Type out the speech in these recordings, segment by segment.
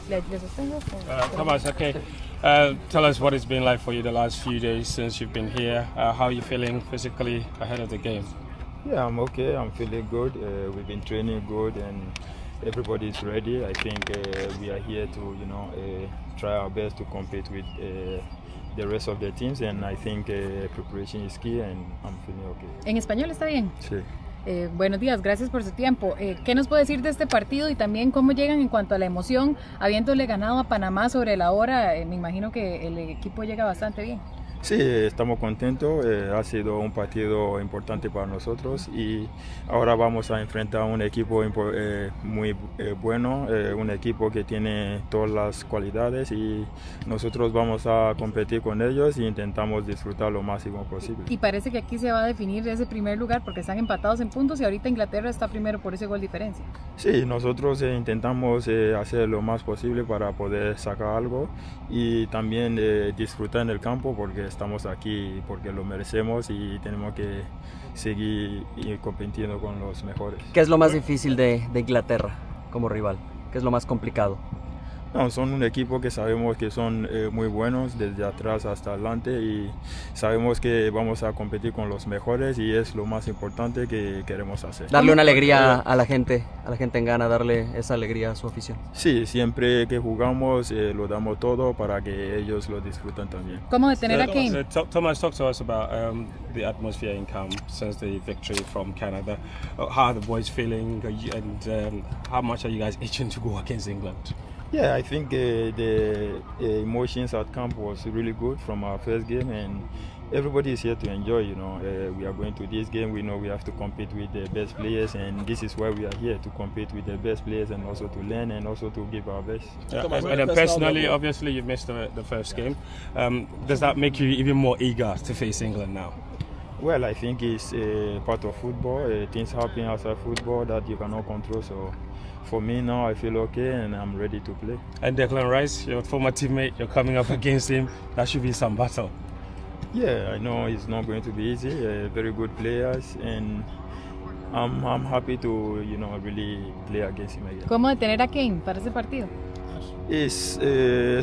¿Le sostengo? Thomas, okay. Tell us what it's been like for you the last few days since you've been here. How are you feeling physically ahead of the game? Yeah, I'm okay. I'm feeling good. We've been training good and everybody's ready. I think we are here to, try our best to compete with the rest of the teams, and I think preparation is key and I'm feeling okay. ¿En español está bien? Sí. Buenos días, gracias por su tiempo. ¿Qué nos puede decir de este partido y también cómo llegan en cuanto a la emoción, habiéndole ganado a Panamá sobre la hora? Me imagino que el equipo llega bastante bien. Sí, estamos contentos. Ha sido un partido importante para nosotros y ahora vamos a enfrentar a un equipo muy bueno, un equipo que tiene todas las cualidades y nosotros vamos a competir con ellos e intentamos disfrutar lo máximo posible. Y parece que aquí se va a definir ese primer lugar porque están empatados en puntos y ahorita Inglaterra está primero por ese gol diferencia. Sí, nosotros intentamos hacer lo más posible para poder sacar algo y también disfrutar en el campo porque estamos aquí porque lo merecemos y tenemos que seguir compitiendo con los mejores. ¿Qué es lo más difícil de Inglaterra como rival? ¿Qué es lo más complicado? No, son un equipo que sabemos que son muy buenos desde atrás hasta adelante y sabemos que vamos a competir con los mejores y es lo más importante que queremos hacer. Darle una alegría a la gente en Ghana, darle esa alegría a su afición. Sí, siempre que jugamos lo damos todo para que ellos lo disfruten también. ¿Cómo detener a Kane? Thomas, talk to us about the atmosphere in camp since the victory from Canada. How are the boys feeling and how much are you guys itching to go against England? Yeah, I think the emotions at camp was really good from our first game, and everybody is here to enjoy. We are going to this game. We know we have to compete with the best players, and this is why we are here to compete with the best players, and also to learn, and also to give our best. And then personally, obviously, you missed the first game. Does that make you even more eager to face England now? Well, I think it's part of football. Things happen outside football that you cannot control. So, for me now, I feel okay and I'm ready to play. And Declan Rice, your former teammate, you're coming up against him. That should be some battle. Yeah, I know it's not going to be easy. Very good players, and I'm happy to really play against him again. ¿Cómo detener a Kane para ese partido? Es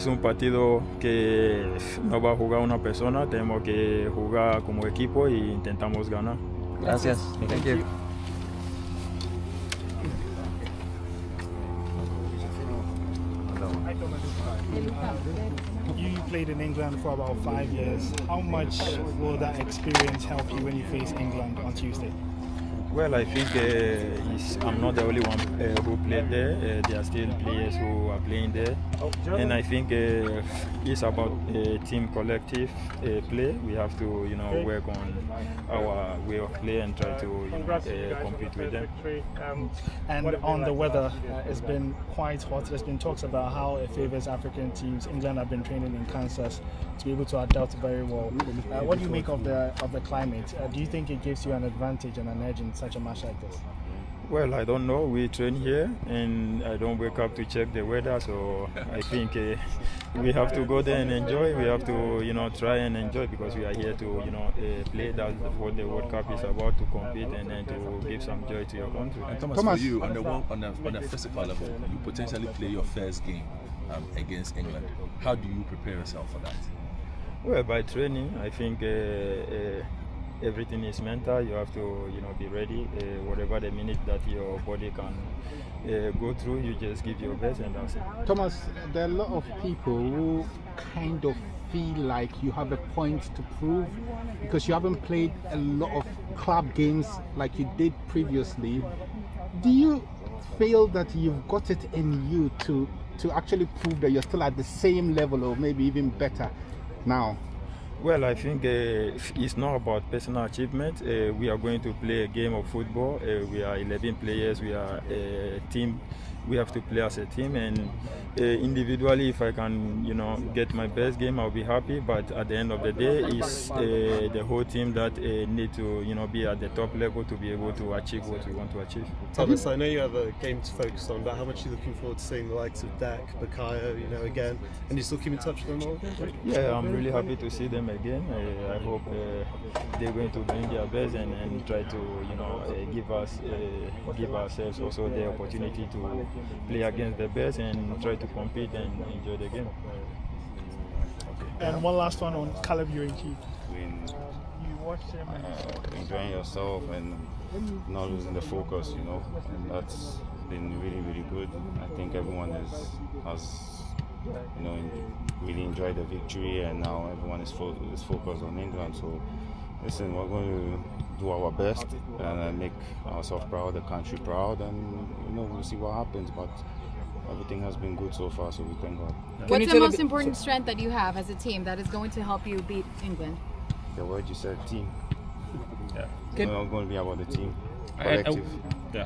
un partido que no va a jugar una persona, tenemos que jugar como equipo y intentamos ganar. Gracias. Thank you. You played in England for about 5 years. How much will that experience help you when you face England on Tuesday? Well, I think I'm not the only one who played there. There are still players who are playing there. And I think it's about team collective play. We have to work on our way of play and try to compete with them. And on the weather, it's been quite hot. There's been talks about how it favors African teams. England have been training in Kansas to be able to adapt very well. What do you make of the climate? Do you think it gives you an advantage and an edge in such a match like this? Well, I don't know. We train here and I don't wake up to check the weather, so I think we have to go there and enjoy. We have to try and enjoy because we are here to play. That's what the World Cup is about, to compete and then to give some joy to your country. And Thomas, for you, on the physical level, you potentially play your first game against England. How do you prepare yourself for that? Well, by training, I think everything is mental. You have to be ready. Whatever the minute that your body can go through, you just give your best and that's it. Thomas, there are a lot of people who kind of feel like you have a point to prove because you haven't played a lot of club games like you did previously. Do you feel that you've got it in you to actually prove that you're still at the same level or maybe even better now? Well, I think it's not about personal achievement. We are going to play a game of football. We are 11 players. We are a team. We have to play as a team, and individually, if I can, get my best game, I'll be happy. But at the end of the day, it's the whole team that need to, be at the top level to be able to achieve what we want to achieve. Thomas, I know you have a game to focus on, but how much are you looking forward to seeing the likes of Dak, Bakayo, again, and you still keep in touch with them all? Yeah, I'm really happy to see them again. I hope they're going to bring their best and try to, give ourselves also the opportunity to play against the best and try to compete and enjoy the game. And one last one on Caleb Ewan-Keith. You watched him enjoying yourself and not losing the focus, you know, and that's been really, really good. I think everyone has you know, really enjoyed the victory, and now everyone is focused on England. So listen, we're going to do our best and make ourselves proud, the country proud, and you know, we'll see what happens. But everything has been good so far, so we thank God. What's the most important strength that you have as a team that is going to help you beat England? The word you said, team. Yeah. It's not going to be about the team. Collective.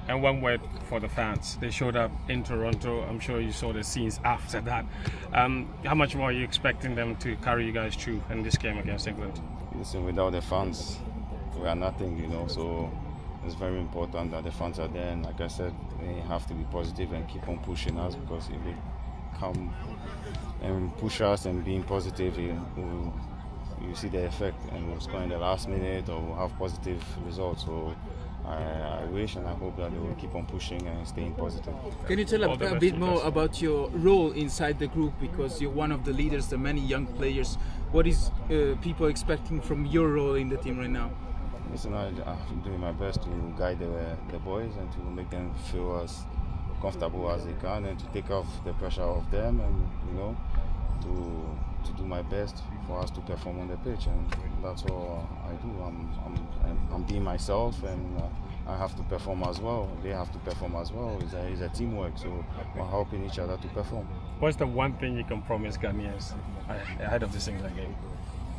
And one word for the fans. They showed up in Toronto. I'm sure you saw the scenes after that. How much more are you expecting them to carry you guys through in this game against England? Listen, without the fans, we are nothing, you know. So it's very important that the fans are there. And like I said, they have to be positive and keep on pushing us, because if they come and push us and being positive, you see the effect, and we'll score in the last minute or we'll have positive results. So I wish and I hope that they will keep on pushing and staying positive. Can you tell a bit more about your role inside the group, because you're one of the leaders, the many young players. What is people expecting from your role in the team right now? Listen, I'm doing my best to guide the boys and to make them feel as comfortable as they can, and to take off the pressure off them, and you know, to do my best for us to perform on the pitch, and that's all I do. I'm being myself, and I have to perform as well. They have to perform as well. It's a teamwork, so we're helping each other to perform. What's the one thing you can promise Ghanaians ahead of this England game?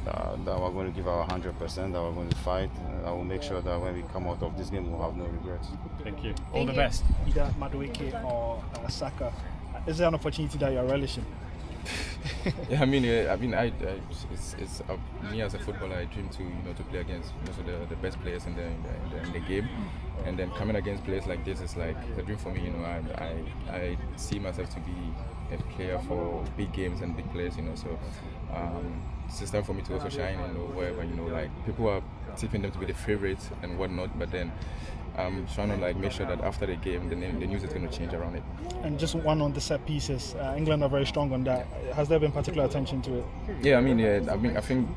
That we're going to give our 100%, that we're going to fight. I will make sure that when we come out of this game, we'll have no regrets. Thank you. All the best. Either Madueke or Saka. Is there an opportunity that you're relishing? Yeah, I mean, it's me as a footballer. I dream to play against most of the best players in the game, and then coming against players like this is like a dream for me. You know, I see myself to be a player for big games and big players. You know, so it's time for me to also shine. You know, wherever, you know, like people are tipping them to be the favourites and whatnot, but then I'm trying to like make sure that after the game, the news is going to change around it. And just one on the set pieces. England are very strong on that. Has there been particular attention to it? Yeah, I think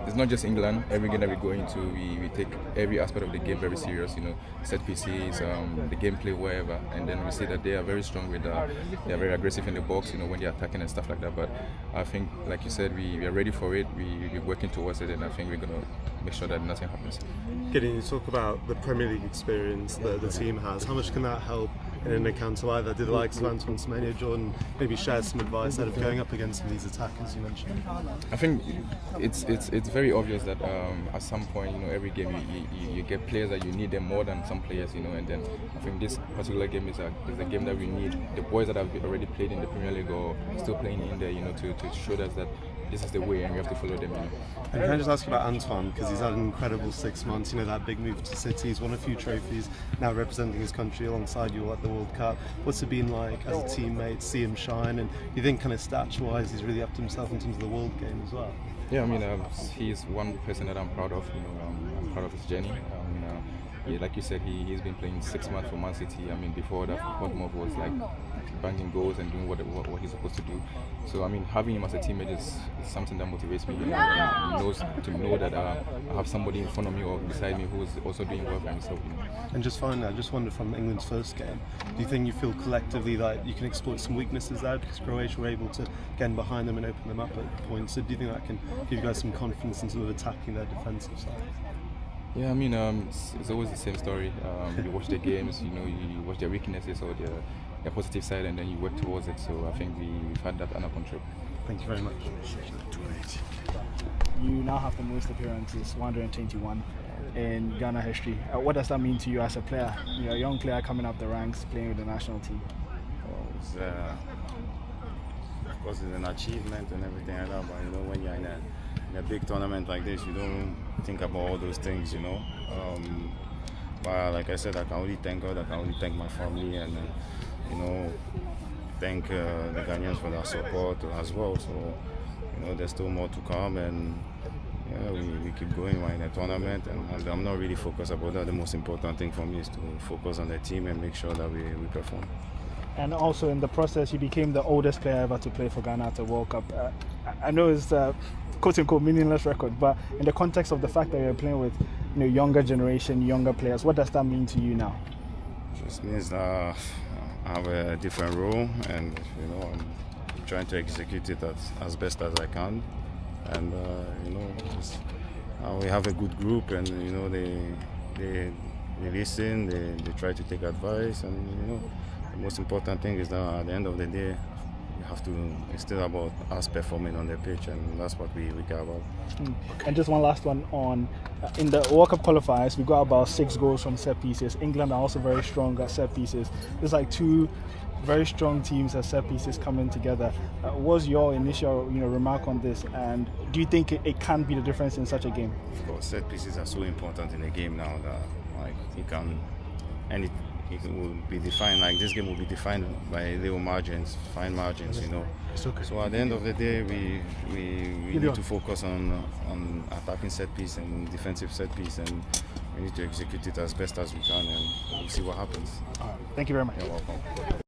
it's not just England. Every game that we go into, we take every aspect of the game very serious. You know, set pieces, the gameplay, wherever, and then we see that they are very strong with. They are very aggressive in the box. You know, when they're attacking and stuff like that. But I think, like you said, we are ready for it. We're working towards it, and I think we're going to make sure that nothing happens. Gideon, you talk about the Premier League experience that the team has. How much can that help in an encounter like that? Do the likes of Antoine Semenyo, Jordan, maybe share some advice out of going up against these attackers you mentioned? I think it's very obvious that at some point, you know, every game you get players that you need them more than some players, you know, and then I think this particular game is a game that we need the boys that have already played in the Premier League or still playing in there, you know, to show us that this is the way and we have to follow them. You know. And can I just ask you about Antoine, because he's had an incredible 6 months, you know, that big move to City, he's won a few trophies, now representing his country alongside you at the World Cup. What's it been like as a teammate, see him shine, and you think kind of stature-wise he's really upped himself in terms of the world game as well? Yeah, I mean, he's one person that I'm proud of, you know, I'm proud of his journey. Yeah, like you said, he's been playing 6 months for Man City. I mean, before that, Bournemouth was like banging goals and doing what he's supposed to do. So, I mean, having him as a teammate is something that motivates me. You know, to know that I have somebody in front of me or beside me who is also doing well for himself. You know. And just finally, I just wonder, from England's first game, do you think you feel collectively that you can exploit some weaknesses there, because Croatia were able to get in behind them and open them up at points? So do you think that can give you guys some confidence in terms of attacking their defensive side? Yeah, I mean, it's always the same story. You watch the games, you know, you watch their weaknesses or their positive side, and then you work towards it. So I think we've had that under control. Thank you very much. You now have the most appearances, 121 in Ghana history. What does that mean to you as a player? You're a young player coming up the ranks, playing with the national team. Well, of course, it's an achievement and everything like that, but you know, when you're in a big tournament like this, you don't think about all those things, you know. But like I said, I can only thank God, I can only thank my family, and you know, thank the Ghanaians for their support as well. So, you know, there's still more to come, and yeah, we keep going. We're in a tournament, and I'm not really focused about that. The most important thing for me is to focus on the team and make sure that we perform. and also in the process you became the oldest player ever to play for Ghana at a World Cup. I know it's quote-unquote meaningless record, but in the context of the fact that you're playing with younger generation, younger players, what does that mean to you now? Just means that I have a different role, and I'm trying to execute it as best as I can. And we have a good group, and they listen, they try to take advice, and the most important thing is that at the end of the day, it's still about us performing on the pitch, and that's what we care about. And just one last one on in the World Cup qualifiers, we got about 6 goals from set pieces. England are also very strong at set pieces. There's like 2 very strong teams at set pieces coming together. What's your initial remark on this, and do you think it can be the difference in such a game? Of course, set pieces are so important in the game now that it will be defined, like this game will be defined by little margins, fine margins, Okay. So at the end of the day, we need to focus on attacking set piece and defensive set piece, and we need to execute it as best as we can, and we'll see what happens. Thank you very much. You're welcome.